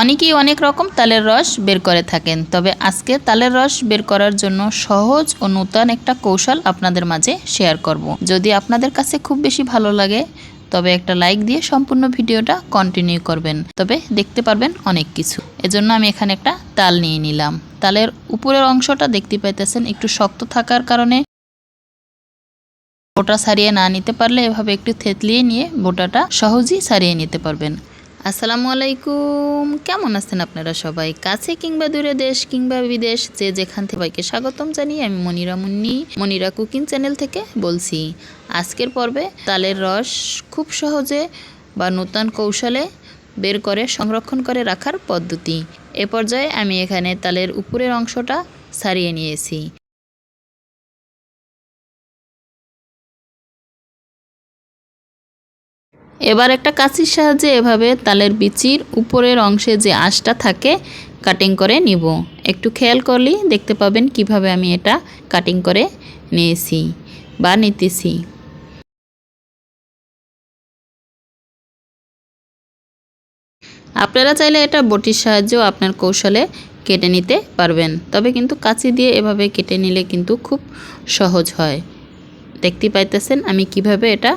অনেকেই অনেক রকম তালের রস বের করে থাকেন, তবে আজকে তালের রস বের করার জন্য সহজ ও নূতন একটা কৌশল আপনাদের মাঝে শেয়ার করব। যদি আপনাদের কাছে খুব বেশি ভালো লাগে তবে একটা লাইক দিয়ে সম্পূর্ণ ভিডিওটা কন্টিনিউ করবেন, তবে দেখতে পারবেন অনেক কিছু। এজন্য আমি এখানে একটা তাল নিয়ে নিলাম। তালের উপরের অংশটা দেখতে পাইতেছেন একটু শক্ত থাকার কারণে বোটা ছাড়িয়ে না নিতে পারলে এভাবে একটু থেতলিয়ে নিয়ে বোটাটা সহজেই ছাড়িয়ে নিতে পারবেন। আসসালামু আলাইকুম, কেমন আছেন আপনারা সবাই? কাছে কিংবা দূরে, দেশ কিংবা বিদেশ, যে যেখান থেকে সবাইকে স্বাগতম জানিয়ে আমি মনিরা কুকিং চ্যানেল থেকে বলছি। আজকের পর্বে তালের রস খুব সহজে বা নূতন কৌশলে বের করে সংরক্ষণ করে রাখার পদ্ধতি। এ পর্যায়ে আমি এখানে তালের উপরের অংশটা ছাড়িয়ে নিয়েছি। এবার একটা কাঁচির সাহায্যে এভাবে তালের বিচির উপরের অংশে যে আঁশটা থাকে কাটিং করে নিব। একটু খেয়াল করলেই দেখতে পাবেন কিভাবে আমি এটা কাটিং করে নিয়েছি বা নিতেছি। আপনারা চাইলে এটা বটির সাহায্যেও আপনার কৌশলে কেটে নিতে পারবেন, তবে কিন্তু কাঁচি দিয়ে এভাবে কেটে নিলে কিন্তু খুব সহজ হয়। দেখতে পাইতেছেন আমি কিভাবে এটা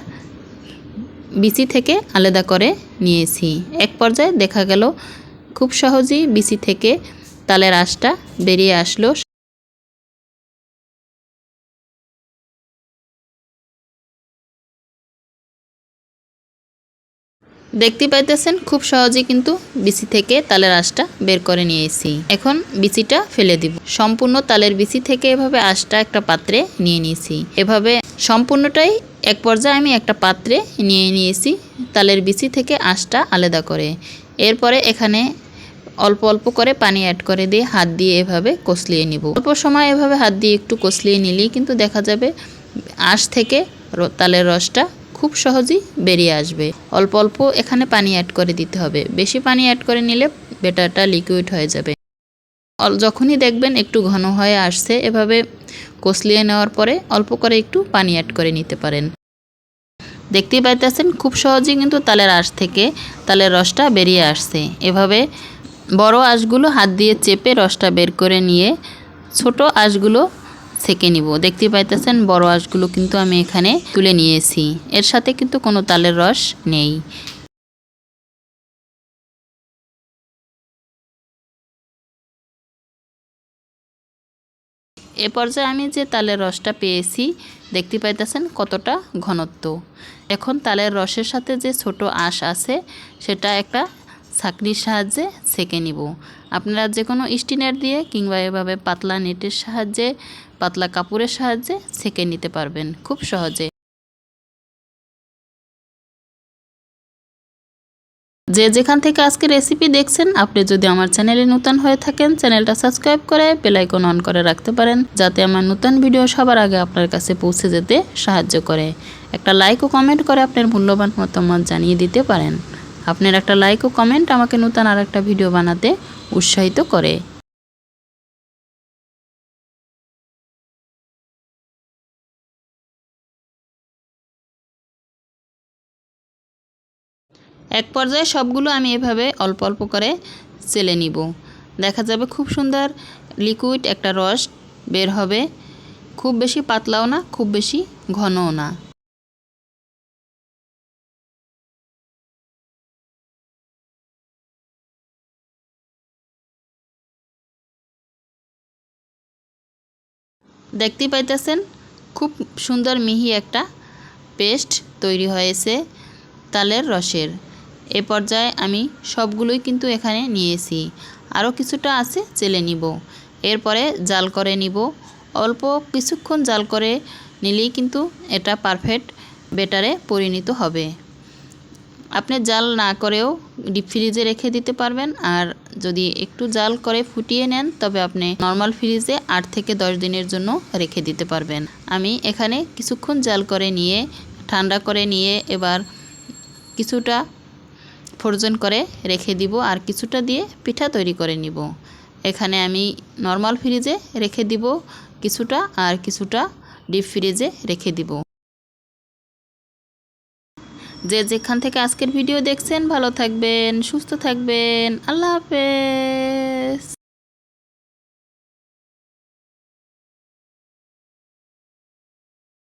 বিচি থেকে আলাদা করে নিয়েছি। এক পর্যায়ে দেখা গেল খুব সহজেই বিচি থেকে তালের আঁশটা বেরিয়ে আসলো। দেখতে পাইতেছেন খুব সহজেই কিন্তু বিচি থেকে তালের আঁশটা বের করে নিয়েছি। এখন বিচিটা ফেলে দিব। সম্পূর্ণ তালের বিচি থেকে এভাবে আঁশটা একটা পাত্রে নিয়ে নিয়েছি। এভাবে সম্পূর্ণটাই এক পর্যায়ে আমি একটা পাত্রে নিয়ে নিয়েছি তালের বিচি থেকে আঁশটা আলাদা করে। এরপরে এখানে অল্প অল্প করে পানি অ্যাড করে দিয়ে হাত দিয়ে এভাবে কষলিয়ে নিব। অল্প সময় এভাবে হাত দিয়ে একটু কষলিয়ে নিলেই কিন্তু দেখা যাবে আঁশ থেকে তালের রসটা খুব সহজেই বেরিয়ে আসবে। অল্প অল্প এখানে পানি অ্যাড করে দিতে হবে, বেশি পানি অ্যাড করে নিলে ব্যাটারটা লিকুইড হয়ে যাবে। যখনই দেখবেন একটু ঘন হয়ে আসছে এভাবে কষলিয়ে নেওয়ার পরে অল্প করে একটু পানি অ্যাড করে নিতে পারেন। দেখতেই পাইতেছেন খুব সহজেই কিন্তু তালের আঁশ থেকে তালের রসটা বেরিয়ে আসছে। এভাবে বড় আঁশগুলো হাত দিয়ে চেপে রসটা বের করে নিয়ে ছোট আঁশগুলো ছেঁকে নিব। দেখতে পাইতেছেন বড় আঁশগুলো কিন্তু আমি এখানে তুলে নিয়েছি, এর সাথে কিন্তু কোনো তালের রস নেই। এ পর্যায়ে আমি যে তালের রসটা পেয়েছি দেখতে পাইতেছেন কতটা ঘনত্ব। এখন তালের রসের সাথে যে ছোট আঁশ আছে সেটা একটা ছাঁকনির সাহায্যে ছেঁকে নিব। আপনারা যে কোনো স্টিনার দিয়ে কিংবা এভাবে পাতলা নেটের সাহায্যে, পাতলা কাপড়ের সাহায্যে ছেঁকে নিতে পারবেন খুব সহজে। যে যেখান থেকে আজকে রেসিপি দেখছেন, আপনি যদি আমার চ্যানেলে নতুন হয়ে থাকেন চ্যানেলটা সাবস্ক্রাইব করে বেল আইকন অন করে রাখতে পারেন, যাতে আমার নতুন ভিডিও সবার আগে আপনার কাছে পৌঁছে যেতে সাহায্য করে। একটা লাইক ও কমেন্ট করে আপনার মূল্যবান মতামত জানিয়ে দিতে পারেন। আপনার একটা লাইক ও কমেন্ট আমাকে নতুন আর একটা ভিডিও বানাতে উৎসাহিত করে। এক পর্যায়ে সবগুলো আমি এভাবে অল্প অল্প করে চেলে নিব। দেখা যাবে খুব সুন্দর লিকুইড একটা রস বের হবে, খুব বেশি পাতলাও না খুব বেশি ঘনও না। দেখতেই পাইতেছেন খুব সুন্দর মিহি একটা পেস্ট তৈরি হয়েছে তালের রসের। এ পর্যায়ে আমি সবগুলোই কিন্তু এখানে নিয়েছি, আরও কিছুটা আছে চেলে নিব। এরপরে জাল করে নিব। অল্প কিছুক্ষণ জাল করে নিলেই কিন্তু এটা পারফেক্ট ব্যাটারে পরিণত হবে। আপনি জাল না করেও ডিপ ফ্রিজে রেখে দিতে পারবেন, আর যদি একটু জাল করে ফুটিয়ে নেন তবে আপনি নর্মাল ফ্রিজে 8 থেকে 10 দিনের জন্য রেখে দিতে পারবেন। আমি এখানে কিছুক্ষণ জাল করে নিয়ে ঠান্ডা করে নিয়ে এবার কিছুটা ফ্রোজেন করে রেখে দিব, আর কিছুটা দিয়ে পিঠা তৈরি করে নিব। এখানে আমি নর্মাল ফ্রিজে রেখে দিব কিছুটা, আর কিছুটা ডিপ ফ্রিজে রেখে দিব। যে যেখান থেকে আজকের ভিডিও দেখছেন ভালো থাকবেন, সুস্থ থাকবেন। আল্লাহ হাফেজ।